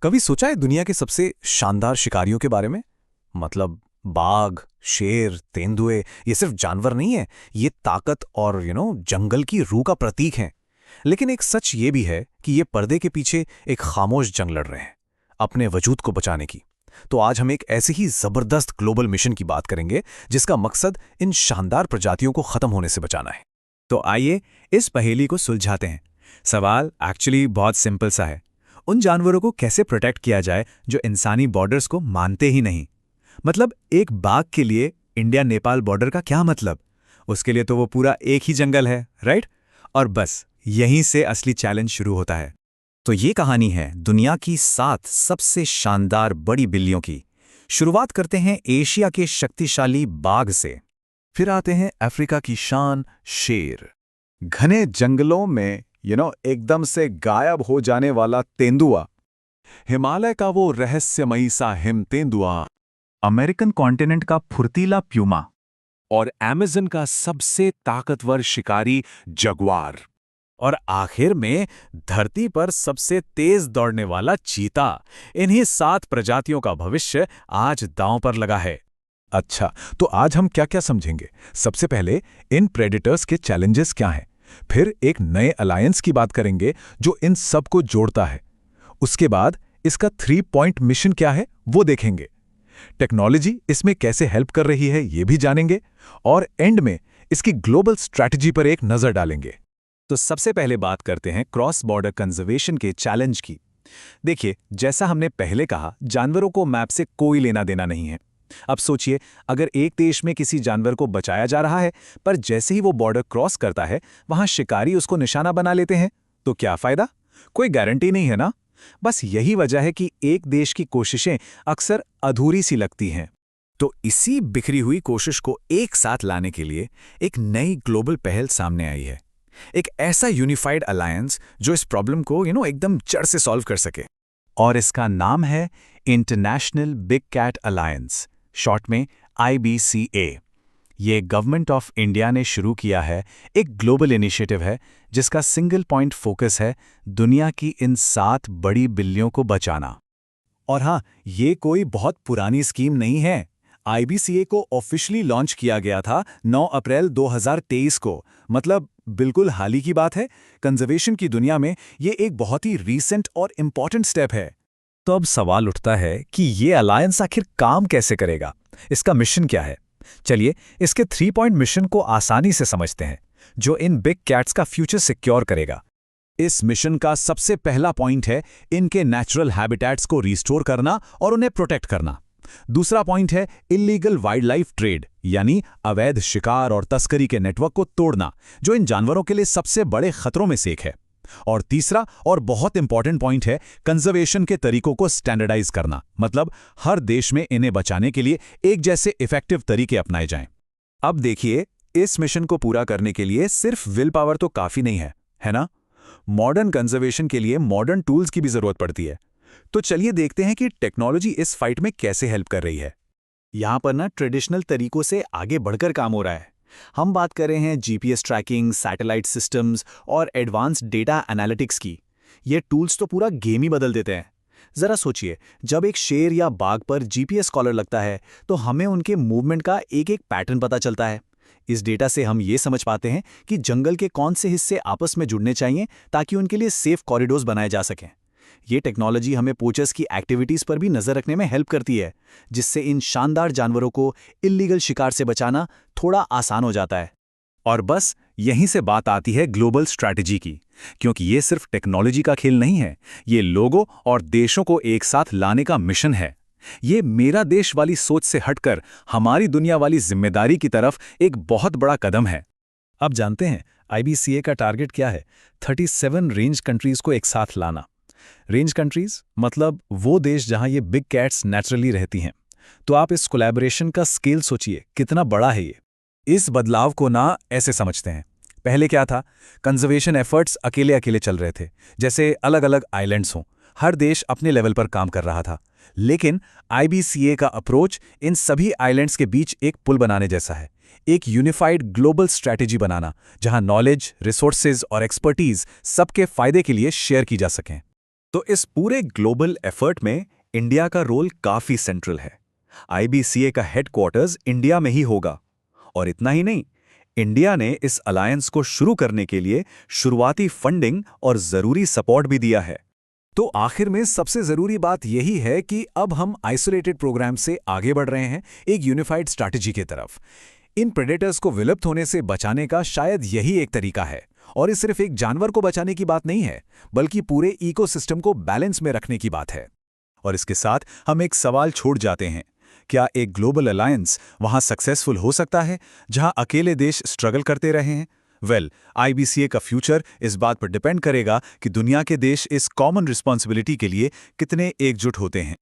कभी सोचा है दुनिया के सबसे शानदार शिकारियों के बारे में? मतलब बाघ, शेर, तेंदुए ये सिर्फ जानवर नहीं है, ये ताकत और जंगल की रूह का प्रतीक हैं। लेकिन एक सच ये भी है कि ये पर्दे के पीछे एक खामोश जंग लड़ रहे हैं, अपने वजूद को बचाने की। तो आज हम एक ऐसे ही जबरदस्त ग्लोबल मिशन की बात करेंगे जिसका मकसद इन शानदार प्रजातियों को खत्म होने से बचाना है। तो आइए इस पहेली को सुलझाते हैं। सवाल एक्चुअली बहुत सिंपल सा है। उन जानवरों को कैसे प्रोटेक्ट किया जाए जो इंसानी बॉर्डर्स को मानते ही नहीं। मतलब एक बाघ के लिए इंडिया नेपाल बॉर्डर का क्या मतलब? उसके लिए तो वो पूरा एक ही जंगल है, राइट? और बस यहीं से असली चैलेंज शुरू होता है। तो ये कहानी है दुनिया की 7 सबसे शानदार बड़ी बिल्लियों की। शुरुआत करते हैं एशिया के शक्तिशाली बाघ से। फिर आते हैं अफ्रीका की शान शेर। घने जंगलों में एकदम से गायब हो जाने वाला तेंदुआ। हिमालय का वो रहस्यमयी सा हिम तेंदुआ। अमेरिकन कॉन्टिनेंट का फुर्तीला प्यूमा। और अमेज़न का सबसे ताकतवर शिकारी जगुआर। और आखिर में धरती पर सबसे तेज दौड़ने वाला चीता। इन्हीं 7 प्रजातियों का भविष्य आज दांव पर लगा है। अच्छा, तो आज हम क्या क्या समझेंगे? सबसे पहले इन प्रेडेटर्स के चैलेंजेस क्या हैं, फिर एक नए अलायंस की बात करेंगे जो इन सब को जोड़ता है। उसके बाद इसका 3 पॉइंट मिशन क्या है वो देखेंगे। टेक्नोलॉजी इसमें कैसे हेल्प कर रही है ये भी जानेंगे। और एंड में इसकी ग्लोबल स्ट्रैटेजी पर एक नजर डालेंगे। तो सबसे पहले बात करते हैं क्रॉस बॉर्डर कंजर्वेशन के चैलेंज की। देखिए, जैसा हमने पहले कहा, जानवरों को मैप से कोई लेना देना नहीं है। अब सोचिए, अगर एक देश में किसी जानवर को बचाया जा रहा है, पर जैसे ही वो बॉर्डर क्रॉस करता है वहां शिकारी उसको निशाना बना लेते हैं, तो क्या फायदा? कोई गारंटी नहीं है ना। बस यही वजह है कि एक देश की कोशिशें अक्सर अधूरी सी लगती हैं। तो इसी बिखरी हुई कोशिश को एक साथ लाने के लिए एक नई ग्लोबल पहल सामने आई है। एक ऐसा यूनिफाइड अलायंस जो इस प्रॉब्लम को एकदम जड़ से सॉल्व कर सके। और इसका नाम है international big cat alliance, short में IBCA। ये गवर्नमेंट ऑफ इंडिया ने शुरू किया है, एक ग्लोबल इनिशिएटिव है जिसका सिंगल पॉइंट फोकस है दुनिया की इन 7 बड़ी बिल्लियों को बचाना। और हाँ, ये कोई बहुत पुरानी स्कीम नहीं है। IBCA को ऑफिशियली लॉन्च किया गया था 9 अप्रैल 2023 को, मतलब बिल्कुल हाल ही की बात है। कंजर्वेशन की दुनिया में ये एक बहुत ही रीसेंट और इम्पॉर्टेंट स्टेप है। तो अब सवाल उठता है कि ये अलायंस आखिर काम कैसे करेगा? इसका मिशन क्या है? चलिए इसके 3 पॉइंट मिशन को आसानी से समझते हैं, जो इन बिग कैट्स का फ्यूचर सिक्योर करेगा। इस मिशन का सबसे पहला पॉइंट है इनके नेचुरल हैबिटेट्स को रिस्टोर करना और उन्हें प्रोटेक्ट करना। दूसरा पॉइंट है इल्लीगल वाइल्ड लाइफ ट्रेड, यानी अवैध शिकार और तस्करी के नेटवर्क को तोड़ना, जो इन जानवरों के लिए सबसे बड़े खतरों में से एक है। और तीसरा और बहुत इंपॉर्टेंट पॉइंट है कंजर्वेशन के तरीकों को स्टैंडर्डाइज करना, मतलब हर देश में इन्हें बचाने के लिए एक जैसे इफेक्टिव तरीके अपनाए जाएं। अब देखिए, इस मिशन को पूरा करने के लिए सिर्फ विल पावर तो काफी नहीं है ना? मॉडर्न कंजर्वेशन के लिए मॉडर्न टूल्स की भी जरूरत पड़ती है। तो चलिए देखते हैं कि टेक्नोलॉजी इस फाइट में कैसे हेल्प कर रही है। यहां पर ना ट्रेडिशनल तरीकों से आगे बढ़कर काम हो रहा है। हम बात कर रहे हैं GPS ट्रैकिंग, सैटेलाइट सिस्टम्स और एडवांस्ड डेटा एनालिटिक्स की। ये टूल्स तो पूरा गेम ही बदल देते हैं। जरा सोचिए, जब एक शेर या बाघ पर GPS कॉलर लगता है तो हमें उनके मूवमेंट का एक एक पैटर्न पता चलता है। इस डेटा से हम ये समझ पाते हैं कि जंगल के कौन से हिस्से आपस में जुड़ने चाहिए ताकि उनके लिए सेफ कॉरिडोर्स बनाए जा सकें। ये टेक्नोलॉजी हमें पोचर्स की एक्टिविटीज पर भी नजर रखने में हेल्प करती है, जिससे इन शानदार जानवरों को इल्लीगल शिकार से बचाना थोड़ा आसान हो जाता है। और बस यहीं से बात आती है ग्लोबल स्ट्रैटेजी की, क्योंकि ये सिर्फ टेक्नोलॉजी का खेल नहीं है, ये लोगों और देशों को एक साथ लाने का मिशन है। ये मेरा देश वाली सोच से हटकर हमारी दुनिया वाली जिम्मेदारी की तरफ एक बहुत बड़ा कदम है। अब जानते हैं IBCA का टारगेट क्या है? 37 रेंज कंट्रीज को एक साथ लाना। रेंज कंट्रीज मतलब वो देश जहां ये बिग कैट्स नेचुरली रहती हैं। तो आप इस कोलैबोरेशन का स्केल सोचिए, कितना बड़ा है ये। इस बदलाव को ना ऐसे समझते हैं, पहले क्या था, कंजर्वेशन एफर्ट्स अकेले अकेले चल रहे थे, जैसे अलग अलग आइलैंड्स हों, हर देश अपने लेवल पर काम कर रहा था। लेकिन IBCA का अप्रोच इन सभी आइलैंड्स के बीच एक पुल बनाने जैसा है, एक यूनिफाइड ग्लोबल स्ट्रैटेजी बनाना जहां नॉलेज, रिसोर्सेज और एक्सपर्टीज सबके फायदे के लिए शेयर की जा सकें। तो इस पूरे ग्लोबल एफर्ट में इंडिया का रोल काफी सेंट्रल है। आईबीसीए का हेडक्वार्टर्स इंडिया में ही होगा। और इतना ही नहीं, इंडिया ने इस अलायंस को शुरू करने के लिए शुरुआती फंडिंग और जरूरी सपोर्ट भी दिया है। तो आखिर में सबसे जरूरी बात यही है कि अब हम आइसोलेटेड प्रोग्राम से आगे बढ़ रहे हैं एक यूनिफाइड स्ट्रैटेजी की तरफ। इन प्रेडेटर्स को विलुप्त होने से बचाने का शायद यही एक तरीका है। और ये सिर्फ एक जानवर को बचाने की बात नहीं है, बल्कि पूरे इकोसिस्टम को बैलेंस में रखने की बात है। और इसके साथ हम एक सवाल छोड़ जाते हैं, क्या एक ग्लोबल अलायंस वहां सक्सेसफुल हो सकता है जहां अकेले देश स्ट्रगल करते रहे हैं? आईबीसीए का फ्यूचर इस बात पर डिपेंड करेगा कि दुनिया के देश इस कॉमन रिस्पॉन्सिबिलिटी के लिए कितने एकजुट होते हैं।